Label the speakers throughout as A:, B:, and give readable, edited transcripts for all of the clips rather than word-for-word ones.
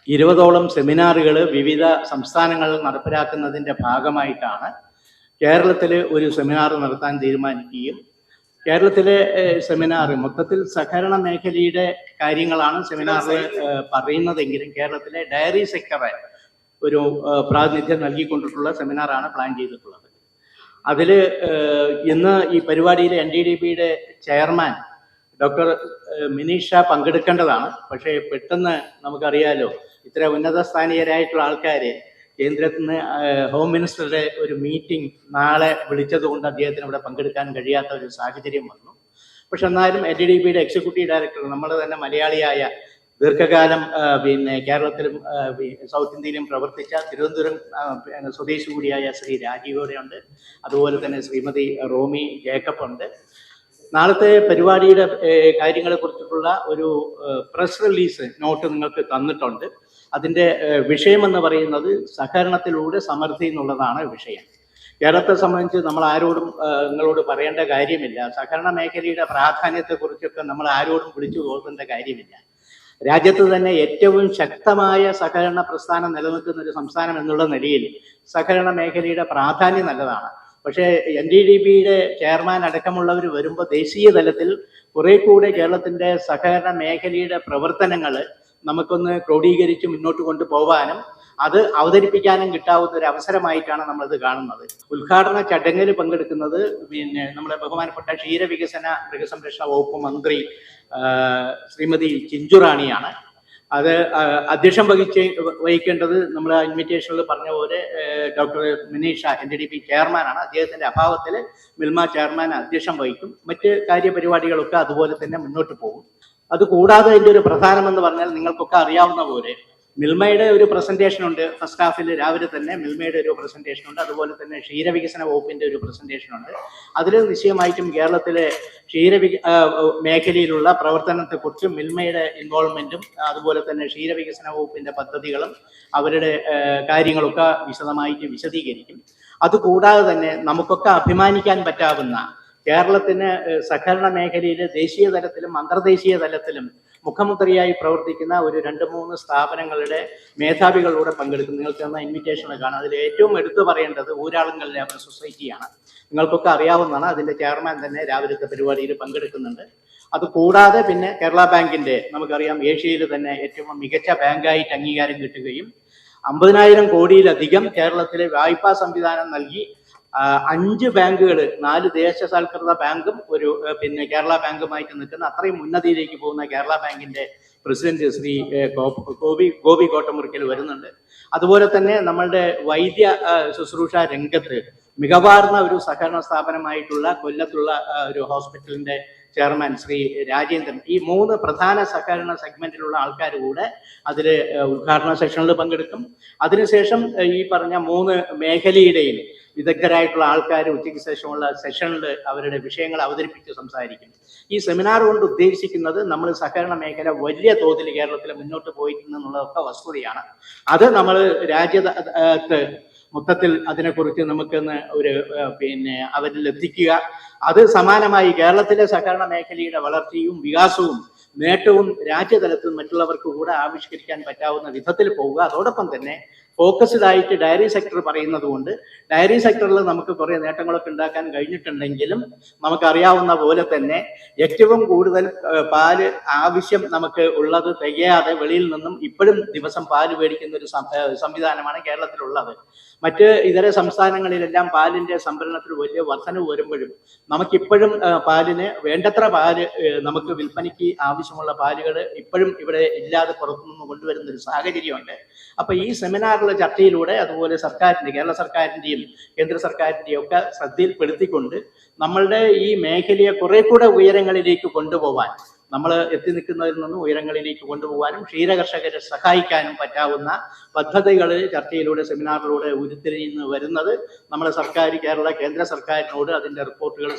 A: 20ഓളം സെമിനാറുകൾ വിവിധ സംസ്ഥാനങ്ങളിൽ നടപ്പിലാക്കുന്നതിൻ്റെ ഭാഗമായിട്ടാണ് കേരളത്തിൽ ഒരു സെമിനാർ നടത്താൻ തീരുമാനിക്കുകയും കേരളത്തിലെ സെമിനാർ മൊത്തത്തിൽ സഹകരണ മേഖലയുടെ കാര്യങ്ങളാണ് സെമിനാറിൽ പറയുന്നതെങ്കിലും കേരളത്തിലെ ഡയറി സെക്ടറെ ഒരു പ്രാതിനിധ്യം നൽകിക്കൊണ്ടിട്ടുള്ള സെമിനാറാണ് പ്ലാൻ ചെയ്തിട്ടുള്ളത്. അതിൽ ഇന്ന് ഈ പരിപാടിയിലെ NDDBയുടെ ചെയർമാൻ ഡോക്ടർ മിനീഷ പങ്കെടുക്കേണ്ടതാണ്. പക്ഷേ പെട്ടെന്ന് നമുക്കറിയാലോ, ഇത്ര ഉന്നത സ്ഥാനീയരായിട്ടുള്ള ആൾക്കാരെ കേന്ദ്രത്തിൽ നിന്ന് ഹോം മിനിസ്റ്ററുടെ ഒരു മീറ്റിംഗ് നാളെ വിളിച്ചതുകൊണ്ട് അദ്ദേഹത്തിന് ഇവിടെ പങ്കെടുക്കാൻ കഴിയാത്ത ഒരു സാഹചര്യം വന്നു. പക്ഷെ എന്നാലും NDDBയുടെ എക്സിക്യൂട്ടീവ് ഡയറക്ടർ, നമ്മുടെ തന്നെ മലയാളിയായ ദീർഘകാലം കേരളത്തിലും സൗത്ത് ഇന്ത്യയിലും പ്രവർത്തിച്ച തിരുവനന്തപുരം സ്വദേശി കൂടിയായ ശ്രീ രാജീവോടെയുണ്ട്. അതുപോലെ തന്നെ ശ്രീമതി റോമി ജേക്കബ് ഉണ്ട്. നാളത്തെ പരിപാടിയുടെ കാര്യങ്ങളെ കുറിച്ചിട്ടുള്ള ഒരു പ്രസ് റിലീസ് നോട്ട് നിങ്ങൾക്ക് തന്നിട്ടുണ്ട്. അതിൻ്റെ വിഷയമെന്ന് പറയുന്നത് സഹകരണത്തിലൂടെ സമൃദ്ധി എന്നുള്ളതാണ് വിഷയം. കേരളത്തെ സംബന്ധിച്ച് നമ്മൾ ആരോടും നിങ്ങളോട് പറയേണ്ട കാര്യമില്ല. സഹകരണ മേഖലയുടെ പ്രാധാന്യത്തെക്കുറിച്ചൊക്കെ നമ്മൾ ആരോടും വിളിച്ചു പോകേണ്ട കാര്യമില്ല. രാജ്യത്ത് തന്നെ ഏറ്റവും ശക്തമായ സഹകരണ പ്രസ്ഥാനം നിലനിൽക്കുന്ന ഒരു സംസ്ഥാനം എന്നുള്ള നിലയിൽ സഹകരണ മേഖലയുടെ പ്രാധാന്യം നല്ലതാണ്. പക്ഷേ NDDBയുടെ ചെയർമാൻ അടക്കമുള്ളവർ വരുമ്പോൾ ദേശീയ തലത്തിൽ കുറെ കൂടെ കേരളത്തിൻ്റെ സഹകരണ മേഖലയുടെ പ്രവർത്തനങ്ങൾ നമുക്കൊന്ന് ക്രോഡീകരിച്ച് മുന്നോട്ട് കൊണ്ടുപോകാനും അത് അവതരിപ്പിക്കാനും കിട്ടാവുന്ന ഒരു അവസരമായിട്ടാണ് നമ്മളിത് കാണുന്നത്. ഉദ്ഘാടന ചടങ്ങിൽ പങ്കെടുക്കുന്നത് നമ്മുടെ ബഹുമാനപ്പെട്ട ക്ഷീരവികസന മൃഗസംരക്ഷണ വകുപ്പ് മന്ത്രി ശ്രീമതി ചിഞ്ചുറാണിയാണ്. അത് അധ്യക്ഷം വഹിക്കേണ്ടത് നമ്മൾ ഇൻവിറ്റേഷനിൽ പറഞ്ഞ പോലെ ഡോക്ടർ മിനീഷ NDDB ചെയർമാനാണ്. അദ്ദേഹത്തിൻ്റെ അഭാവത്തിൽ മിൽമ ചെയർമാൻ അധ്യക്ഷം വഹിക്കും. മറ്റ് കാര്യപരിപാടികളൊക്കെ അതുപോലെ തന്നെ മുന്നോട്ട് പോകും. അതുകൂടാതെ അതിൻ്റെ ഒരു പ്രധാനമെന്ന് പറഞ്ഞാൽ നിങ്ങൾക്കൊക്കെ അറിയാവുന്ന പോലെ മിൽമയുടെ ഒരു പ്രസന്റേഷൻ ഉണ്ട്. ഫസ്റ്റ് ഹാഫിൽ രാവിലെ തന്നെ മിൽമയുടെ ഒരു പ്രസന്റേഷൻ ഉണ്ട്. അതുപോലെ തന്നെ ക്ഷീരവികസന വകുപ്പിന്റെ ഒരു പ്രസന്റേഷൻ ഉണ്ട്. അതിൽ നിശ്ചയമായിട്ടും കേരളത്തിലെ മേഖലയിലുള്ള പ്രവർത്തനത്തെക്കുറിച്ചും മിൽമയുടെ ഇൻവോൾവ്മെന്റും അതുപോലെ തന്നെ ക്ഷീരവികസന വകുപ്പിന്റെ പദ്ധതികളും അവരുടെ കാര്യങ്ങളൊക്കെ വിശദമായിട്ട് വിശദീകരിക്കും. അതുകൂടാതെ തന്നെ നമുക്കൊക്കെ അഭിമാനിക്കാൻ പറ്റാവുന്ന കേരളത്തിന് സഹകരണ മേഖലയിൽ ദേശീയ തലത്തിലും അന്തർദേശീയ തലത്തിലും മുഖമുദ്രയായി പ്രവർത്തിക്കുന്ന ഒരു 2-3 സ്ഥാപനങ്ങളുടെ മേധാവികളൂടെ പങ്കെടുക്കും. നിങ്ങൾക്ക് തന്ന ഇൻവിറ്റേഷൻ കാണാം. അതിൽ ഏറ്റവും എടുത്തു പറയേണ്ടത് ഊരാളുങ്കൽ ലേബർ സൊസൈറ്റിയാണ്. നിങ്ങൾക്കൊക്കെ അറിയാവുന്നതാണ്. അതിൻ്റെ ചെയർമാൻ തന്നെ രാവിലത്തെ പരിപാടിയിൽ പങ്കെടുക്കുന്നുണ്ട്. അതുകൂടാതെ പിന്നെ കേരള ബാങ്കിൻ്റെ, നമുക്കറിയാം ഏഷ്യയിൽ തന്നെ ഏറ്റവും മികച്ച ബാങ്കായിട്ട് അംഗീകാരം കിട്ടുകയും 50,000 കോടിയിലധികം കേരളത്തിലെ വായ്പാ സംവിധാനം നൽകി 5 ബാങ്കുകൾ, 4 ദേശസാൽകൃത ബാങ്കും ഒരു കേരള ബാങ്കുമായിട്ട് നിൽക്കുന്ന അത്രയും ഉന്നതിയിലേക്ക് പോകുന്ന കേരള ബാങ്കിന്റെ പ്രസിഡന്റ് ശ്രീ ഗോപി കോട്ടമുറിക്കൽ വരുന്നുണ്ട്. അതുപോലെ തന്നെ നമ്മളുടെ വൈദ്യ ശുശ്രൂഷ രംഗത്ത് മികവാർന്ന ഒരു സഹകരണ സ്ഥാപനമായിട്ടുള്ള കൊല്ലത്തുള്ള ഒരു ഹോസ്പിറ്റലിന്റെ ചെയർമാൻ ശ്രീ രാജേന്ദ്രൻ, ഈ 3 പ്രധാന സഹകരണ സെഗ്മെന്റിലുള്ള ആൾക്കാർ കൂടെ അതിൽ ഉദ്ഘാടന സെഷനിൽ പങ്കെടുക്കും. അതിനുശേഷം ഈ പറഞ്ഞ 3 മേഖലയുടെയും വിദഗ്ധരായിട്ടുള്ള ആൾക്കാർ ഉച്ചയ്ക്ക് ശേഷമുള്ള സെഷനിൽ അവരുടെ വിഷയങ്ങൾ അവതരിപ്പിച്ച് സംസാരിക്കും. ഈ സെമിനാർ കൊണ്ട് ഉദ്ദേശിക്കുന്നത് നമ്മൾ സഹകരണ മേഖല വലിയ തോതിൽ കേരളത്തിൽ മുന്നോട്ട് പോയിട്ടുണ്ടെന്നുള്ളതൊക്കെ വസ്തുതയാണ്. അത് നമ്മൾ രാജ്യത്ത് മൊത്തത്തിൽ അതിനെക്കുറിച്ച് നമുക്കൊന്ന് ഒരു അവരിൽ എത്തിക്കുക. അത് സമാനമായി കേരളത്തിലെ സഹകരണ മേഖലയുടെ വളർച്ചയും വികാസവും നേട്ടവും രാജ്യതലത്തിൽ മറ്റുള്ളവർക്ക് കൂടെ ആവിഷ്കരിക്കാൻ പറ്റാവുന്ന വിധത്തിൽ പോവുക. അതോടൊപ്പം തന്നെ ഫോക്കസ്ഡ് ആയിട്ട് ഡയറി സെക്ടർ പറയുന്നത് കൊണ്ട് ഡയറി സെക്ടറിൽ നമുക്ക് കുറേ നേട്ടങ്ങളൊക്കെ ഉണ്ടാക്കാൻ കഴിഞ്ഞിട്ടുണ്ടെങ്കിലും നമുക്കറിയാവുന്ന പോലെ തന്നെ ഏറ്റവും കൂടുതൽ പാല് ആവശ്യം നമുക്ക് ഉള്ളത് തികയാതെ വെളിയിൽ നിന്നും ഇപ്പോഴും ദിവസം പാല് മേടിക്കുന്ന ഒരു സംവിധാനമാണ് കേരളത്തിലുള്ളത്. മറ്റ് ഇതര സംസ്ഥാനങ്ങളിലെല്ലാം പാലിന്റെ സംഭരണത്തിൽ വലിയ വർധനവ് വരുമ്പോഴും നമുക്കിപ്പോഴും പാലിന് വേണ്ടത്ര പാല് നമുക്ക് വിൽപ്പനയ്ക്ക് ആവശ്യമുള്ള പാലുകൾ ഇപ്പോഴും ഇവിടെ ഇല്ലാതെ പുറത്തുനിന്ന് കൊണ്ടുവരുന്ന ഒരു സാഹചര്യമുണ്ട്. അപ്പൊ ഈ സെമിനാറിലെ ചർച്ചയിലൂടെ അതുപോലെ സർക്കാരിന്റെ, കേരള സർക്കാരിന്റെയും കേന്ദ്ര സർക്കാരിന്റെയും ഒക്കെ ശ്രദ്ധയിൽപ്പെടുത്തിക്കൊണ്ട് നമ്മളുടെ ഈ മേഖലയെ കുറെ കൂടെ ഉയരങ്ങളിലേക്ക് കൊണ്ടുപോകാൻ, നമ്മൾ എത്തി നിൽക്കുന്നതിൽ നിന്നും ഉയരങ്ങളിലേക്ക് കൊണ്ടുപോകാനും ക്ഷീരകർഷകരെ സഹായിക്കാനും പറ്റാവുന്ന പദ്ധതികൾ ചർച്ചയിലൂടെ സെമിനാറിലൂടെ ഉരുത്തിരിഞ്ഞ് വരുന്നത് നമ്മുടെ സർക്കാർ, കേന്ദ്ര സർക്കാരിനോട് അതിൻ്റെ റിപ്പോർട്ടുകൾ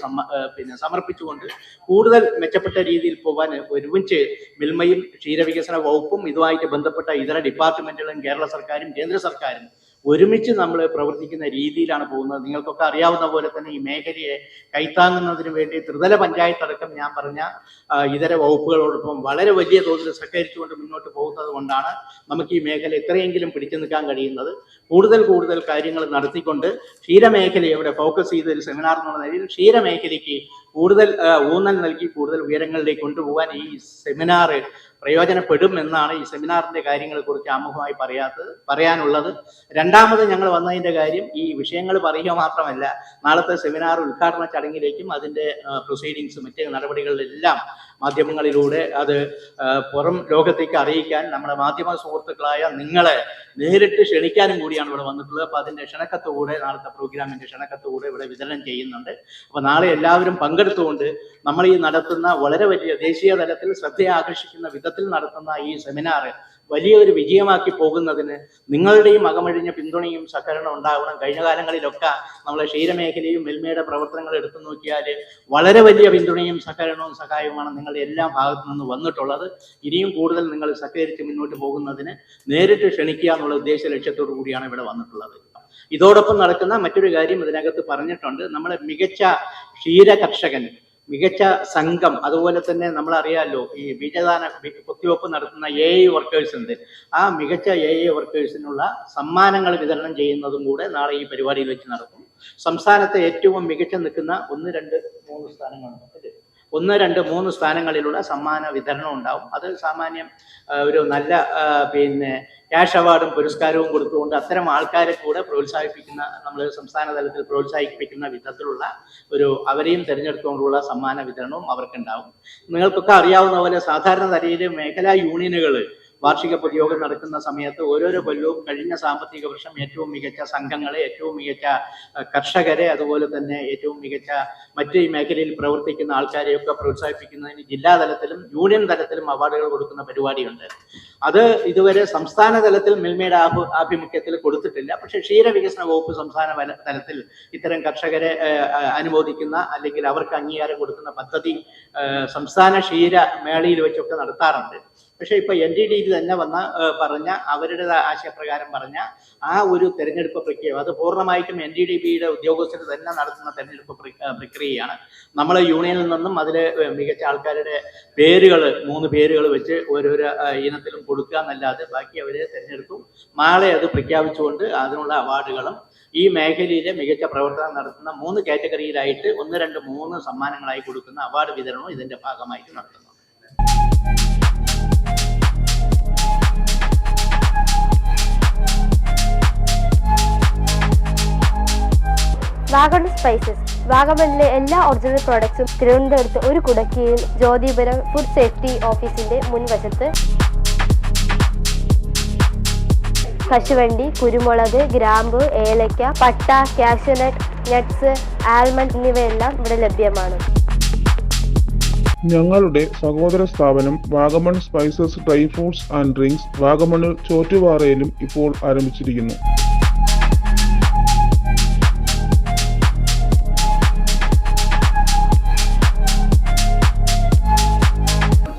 A: സമർപ്പിച്ചുകൊണ്ട് കൂടുതൽ മെച്ചപ്പെട്ട രീതിയിൽ പോകാൻ ഒരുമിച്ച് മിൽമയും ക്ഷീരവികസന വകുപ്പും ഇതുമായിട്ട് ബന്ധപ്പെട്ട ഇതര ഡിപ്പാർട്ട്മെന്റുകളും കേരള സർക്കാരും കേന്ദ്ര സർക്കാരും ഒരുമിച്ച് നമ്മൾ പ്രവർത്തിക്കുന്ന രീതിയിലാണ് പോകുന്നത്. നിങ്ങൾക്കൊക്കെ അറിയാവുന്ന പോലെ തന്നെ ഈ മേഖലയെ കൈത്താങ്ങുന്നതിന് വേണ്ടി ത്രിതല പഞ്ചായത്ത് അടക്കം ഞാൻ പറഞ്ഞ ഇതര വകുപ്പുകളോടൊപ്പം വളരെ വലിയ തോതിൽ സഹകരിച്ചുകൊണ്ട് മുന്നോട്ട് പോകുന്നത് കൊണ്ടാണ് നമുക്ക് ഈ മേഖല ഇത്രയെങ്കിലും പിടിച്ചു നിൽക്കാൻ കഴിയുന്നത്. കൂടുതൽ കാര്യങ്ങൾ നടത്തിക്കൊണ്ട് ക്ഷീരമേഖലയെ ഇവിടെ ഫോക്കസ് ചെയ്ത ഒരു സെമിനാർ എന്നുള്ള നിലയിൽ ക്ഷീരമേഖലയ്ക്ക് കൂടുതൽ ഊന്നൽ നൽകി കൂടുതൽ ഉയരങ്ങളിലേക്ക് കൊണ്ടുപോകാൻ ഈ സെമിനാർ പ്രയോജനപ്പെടും എന്നാണ് ഈ സെമിനാറിന്റെ കാര്യങ്ങളെ കുറിച്ച് ആമുഖമായി പറയാനുള്ളത്. രണ്ടാമത് ഞങ്ങൾ വന്നതിന്റെ കാര്യം ഈ വിഷയങ്ങൾ പറയുക മാത്രമല്ല, നാളത്തെ സെമിനാർ ഉദ്ഘാടന ചടങ്ങിലേക്കും അതിന്റെ പ്രൊസീഡിങ്സ് മറ്റ് നടപടികളിലെല്ലാം മാധ്യമങ്ങളിലൂടെ അത് പുറം ലോകത്തേക്ക് അറിയിക്കാൻ നമ്മുടെ മാധ്യമ സുഹൃത്തുക്കളായ നിങ്ങളെ നേരിട്ട് ക്ഷണിക്കാനും കൂടിയാണ് ഇവിടെ വന്നിട്ടുള്ളത്. അപ്പോൾ അതിന്റെ ക്ഷണക്കത്ത് കൂടെ നാളത്തെ പ്രോഗ്രാമിന്റെ ക്ഷണക്കത്ത് കൂടെ ഇവിടെ വിതരണം ചെയ്യുന്നുണ്ട്. അപ്പോൾ നാളെ എല്ലാവരും പങ്കെടുത്തുകൊണ്ട് നമ്മൾ ഈ നടത്തുന്ന വളരെ വലിയ ദേശീയ തലത്തിൽ ശ്രദ്ധയെ ആകർഷിക്കുന്ന വിധത്തിൽ നടത്തുന്ന ഈ സെമിനാർ വലിയൊരു വിജയമാക്കി പോകുന്നതിന് നിങ്ങളുടെയും അകമഴിഞ്ഞ പിന്തുണയും സഹകരണം ഉണ്ടാവണം. കഴിഞ്ഞ കാലങ്ങളിലൊക്കെ നമ്മളെ ക്ഷീരമേഖലയും മിൽമയുടെ പ്രവർത്തനങ്ങൾ എടുത്തു നോക്കിയാൽ വളരെ വലിയ പിന്തുണയും സഹകരണവും സഹായവുമാണ് നിങ്ങളുടെ എല്ലാ ഭാഗത്തു നിന്ന് വന്നിട്ടുള്ളത്. ഇനിയും കൂടുതൽ നിങ്ങൾ സഹകരിച്ച് മുന്നോട്ട് പോകുന്നതിന് നേരിട്ട് ക്ഷണിക്കുക എന്നുള്ള ഉദ്ദേശ ലക്ഷ്യത്തോടു കൂടിയാണ് ഇവിടെ വന്നിട്ടുള്ളത്. ഇതോടൊപ്പം നടക്കുന്ന മറ്റൊരു കാര്യം ഇതിനകത്ത് പറഞ്ഞിട്ടുണ്ട്. നമ്മളെ മികച്ച ക്ഷീര കർഷകൻ, മികച്ച സംഘം, അതുപോലെ തന്നെ നമ്മളറിയാമല്ലോ ഈ ബീജദാന കുത്തിവെപ്പ് നടത്തുന്ന AI വർക്കേഴ്സ് ഉണ്ട്. ആ മികച്ച AI വർക്കേഴ്സിനുള്ള സമ്മാനങ്ങൾ വിതരണം ചെയ്യുന്നതും കൂടെ നാളെ ഈ പരിപാടിയിൽ വെച്ച് നടക്കും. സംസ്ഥാനത്തെ ഏറ്റവും മികച്ച നിൽക്കുന്ന 1, 2, 3 സ്ഥാനങ്ങളുണ്ട്. 1, 2, 3 സ്ഥാനങ്ങളിലുള്ള സമ്മാന വിതരണം ഉണ്ടാവും. അത് സാമാന്യം ഒരു നല്ല ക്യാഷ് അവാർഡും പുരസ്കാരവും കൊടുത്തുകൊണ്ട് അത്തരം ആൾക്കാരെ കൂടെ പ്രോത്സാഹിപ്പിക്കുന്ന, നമ്മൾ സംസ്ഥാന തലത്തിൽ പ്രോത്സാഹിപ്പിക്കുന്ന വിധത്തിലുള്ള അവരെയും തിരഞ്ഞെടുത്തുകൊണ്ടുള്ള സമ്മാന വിതരണവും അവർക്കുണ്ടാവും. നിങ്ങൾക്കൊക്കെ അറിയാവുന്ന പോലെ സാധാരണ നിലയിൽ മേഖലാ യൂണിയനുകൾ വാർഷിക പൊതുയോഗം നടക്കുന്ന സമയത്ത് ഓരോരോ കൊല്ലവും കഴിഞ്ഞ സാമ്പത്തിക വർഷം ഏറ്റവും മികച്ച സംഘങ്ങളെ, ഏറ്റവും മികച്ച കർഷകരെ, അതുപോലെ തന്നെ ഏറ്റവും മികച്ച മറ്റ് ഈ മേഖലയിൽ പ്രവർത്തിക്കുന്ന ആൾക്കാരെയൊക്കെ പ്രോത്സാഹിപ്പിക്കുന്നതിന് ജില്ലാ തലത്തിലും യൂണിയൻ തലത്തിലും അവാർഡുകൾ കൊടുക്കുന്ന പരിപാടിയുണ്ട്. അത് ഇതുവരെ സംസ്ഥാന തലത്തിൽ മിൽമയുടെ ആഭിമുഖ്യത്തിൽ കൊടുത്തിട്ടില്ല. പക്ഷേ ക്ഷീരവികസന വകുപ്പ് സംസ്ഥാന തലത്തിൽ ഇത്തരം കർഷകരെ അനുമോദിക്കുന്ന അല്ലെങ്കിൽ അവർക്ക് അംഗീകാരം കൊടുക്കുന്ന പദ്ധതി സംസ്ഥാന ക്ഷീര മേളയിൽ വെച്ചൊക്കെ നടത്താറുണ്ട്. പക്ഷേ ഇപ്പൊ NDDB തന്നെ പറഞ്ഞ അവരുടെ ആശയപ്രകാരം പറഞ്ഞ ആ ഒരു തെരഞ്ഞെടുപ്പ് പ്രക്രിയ അത് പൂർണ്ണമായിട്ടും NDDBയുടെ ഉദ്യോഗസ്ഥർ തന്നെ നടത്തുന്ന തെരഞ്ഞെടുപ്പ് പ്രക്രിയയാണ്. നമ്മളെ യൂണിയനിൽ നിന്നും അതിലെ മികച്ച ആൾക്കാരുടെ പേരുകൾ 3 പേരുകൾ വെച്ച് ഓരോരോ ഇനത്തിലും കൊടുക്കുക എന്നല്ലാതെ ബാക്കി അവരെ തെരഞ്ഞെടുക്കും. നാളെ അത് പ്രഖ്യാപിച്ചുകൊണ്ട് അതിനുള്ള അവാർഡുകളും ഈ മേഖലയിലെ മികച്ച പ്രവർത്തനം നടത്തുന്ന 3 കാറ്റഗറിയിലായിട്ട് 1, 2, 3 സമ്മാനങ്ങളായി കൊടുക്കുന്ന അവാർഡ് വിതരണവും ഇതിന്റെ ഭാഗമായിട്ട് നടത്തുന്നു.
B: വാഗമൺ സ്പൈസസ്, വാഗമണിലെ എല്ലാ ഒറിജിനൽ പ്രോഡക്ട്സും തിരുവനന്തപുരത്ത് ഒരു കുടക്കീഴിൽ ജ്യോതിപുരം ഫുഡ് സേഫ്റ്റി ഓഫീസിന്റെ മുൻവശത്ത്. കശുവണ്ടി, കുരുമുളക്, ഗ്രാമ്പു, ഏലക്ക, പട്ട, കാഷ്യൂനട്ട്, നട്ട്സ്, ആൽമണ്ട് എന്നിവയെല്ലാം ഇവിടെ ലഭ്യമാണ്.
C: ഞങ്ങളുടെ സഹോദര സ്ഥാപനം Vagamon spices dry fruits and drinks വാഗമണിൽ ചോറ്റുപാറയിലും ഇപ്പോൾ ആരംഭിച്ചിരിക്കുന്നു.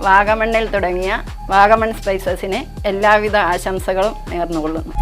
D: വാഗമണ്ണിൽ തുടങ്ങിയ വാഗമൺ സ്പൈസസിന് എല്ലാവിധ ആശംസകളും നേർന്നുകൊള്ളുന്നു.